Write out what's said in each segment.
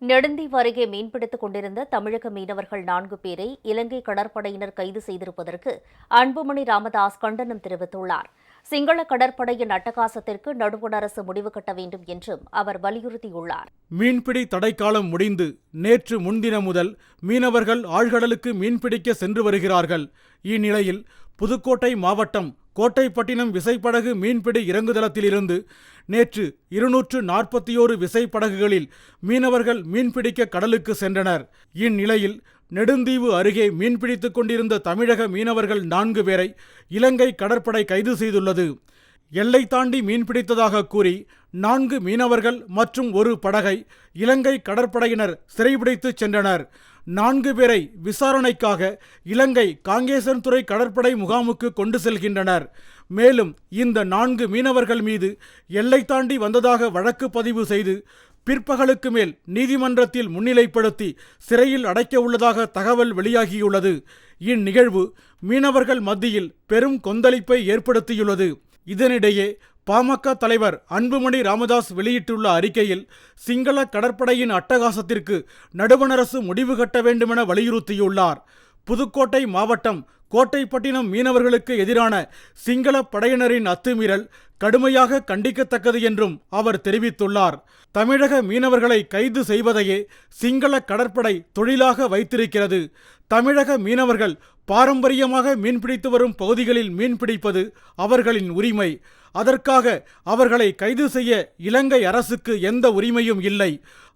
நெடுந்தீவு அருகே மீன்பிடித்துக் கொண்டிருந்த தமிழக மீனவர்கள் 4 பேரை இலங்கை கடற்படையினர் கைது செய்திருப்பதற்கு அன்புமணி ராமதாஸ் கண்டனம் தெரிவித்துள்ளார். சிங்கள கடற்படையின் அட்டகாசத்திற்கு நடுவண் அரசு முடிவு கட்ட வேண்டும் என்றும் அவர் வலியுறுத்தியுள்ளார். மீன்பிடி தடைக்காலம் முடிந்து நேற்று முன்தினம் முதல் மீனவர்கள் ஆழ்கடலுக்கு மீன்பிடிக்க சென்று வருகிறார்கள். இந்நிலையில் புதுக்கோட்டை மாவட்டம் கோட்டைப்பட்டினம் விசைப்படகு மீன்பிடி இறங்குதளத்திலிருந்து நேற்று 241 விசைப்படகுகளில் மீனவர்கள் மீன்பிடிக்க கடலுக்கு சென்றனர். இந்நிலையில் நெடுந்தீவு அருகே மீன்பிடித்துக் கொண்டிருந்த தமிழக மீனவர்கள் 4 பேரை இலங்கை கடற்படை கைது செய்துள்ளது. எல்லை தாண்டி மீன்பிடித்ததாக கூறி 4 மீனவர்கள் மற்றும் ஒரு படகை இலங்கை கடற்படையினர் சிறைபிடித்துச் சென்றனர். 4 பேரை விசாரணைக்காக இலங்கை காங்கேசன்துறை கடற்படை முகாமுக்கு கொண்டு செல்கின்றனர். மேலும் இந்த 4 மீனவர்கள் மீது எல்லை தாண்டி வந்ததாக வழக்கு பதிவு செய்து பிற்பகலுக்கு மேல் நீதிமன்றத்தில் முன்னிலைப்படுத்தி சிறையில் அடைக்க உள்ளதாக தகவல் வெளியாகியுள்ளது. இந்நிகழ்வு மீனவர்கள் மத்தியில் பெரும் கொந்தளிப்பை ஏற்படுத்தியுள்ளது. இதனிடையே பாமக தலைவர் அன்புமணி ராமதாஸ் வெளியிட்டுள்ள அறிக்கையில் சிங்கள கடற்படையின் அட்டகாசத்திற்கு நடுவண் அரசு முடிவு கட்ட வேண்டுமென வலியுறுத்தியுள்ளார். புதுக்கோட்டை மாவட்டம் கோட்டைப்பட்டினம் மீனவர்களுக்கு எதிரான சிங்கள படையினரின் அத்துமீறல் கடுமையாக கண்டிக்கத்தக்கது என்றும் அவர் தெரிவித்துள்ளார். தமிழக மீனவர்களை கைது செய்வதையே சிங்கள கடற்படை தொழிலாக வைத்திருக்கிறது. தமிழக மீனவர்கள் பாரம்பரியமாக மீன்பிடித்து வரும் பகுதிகளில் மீன்பிடிப்பது அவர்களின் உரிமை. அதற்காக அவர்களை கைது செய்ய இலங்கை அரசுக்கு எந்த உரிமையும் இல்லை.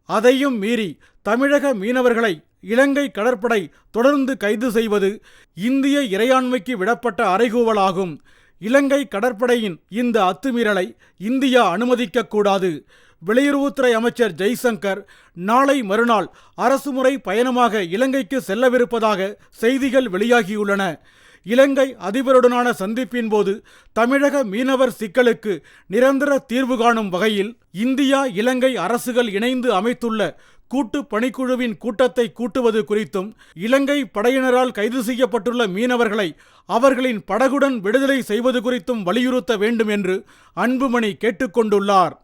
அதையும் மீறி தமிழக மீனவர்களை இலங்கை கடற்படை தொடர்ந்து கைது செய்வது இந்திய இறையாண்மைக்கு விடப்பட்ட அறைகூவலாகும். இலங்கை கடற்படையின் இந்த அத்துமீறலை இந்தியா அனுமதிக்கக்கூடாது. வெளியுறவுத்துறை அமைச்சர் ஜெய்சங்கர் நாளை மறுநாள் அரசுமுறை பயணமாக இலங்கைக்கு செல்லவிருப்பதாக செய்திகள் வெளியாகியுள்ளன. இலங்கை அதிபருடனான சந்திப்பின் போது தமிழக மீனவர் சிக்கலுக்கு நிரந்தர தீர்வு காணும் வகையில் இந்தியா இலங்கை அரசுகள் இணைந்து அமைத்துள்ள கூட்டு பணிக்குழுவின் கூட்டத்தை கூட்டுவது குறித்தும் இலங்கை படையினரால் கைது செய்யப்பட்டுள்ள மீனவர்களை அவர்களின் படகுடன் விடுதலை செய்வது குறித்தும் வலியுறுத்த வேண்டும் என்று அன்புமணி கேட்டுக்கொண்டுள்ளார்.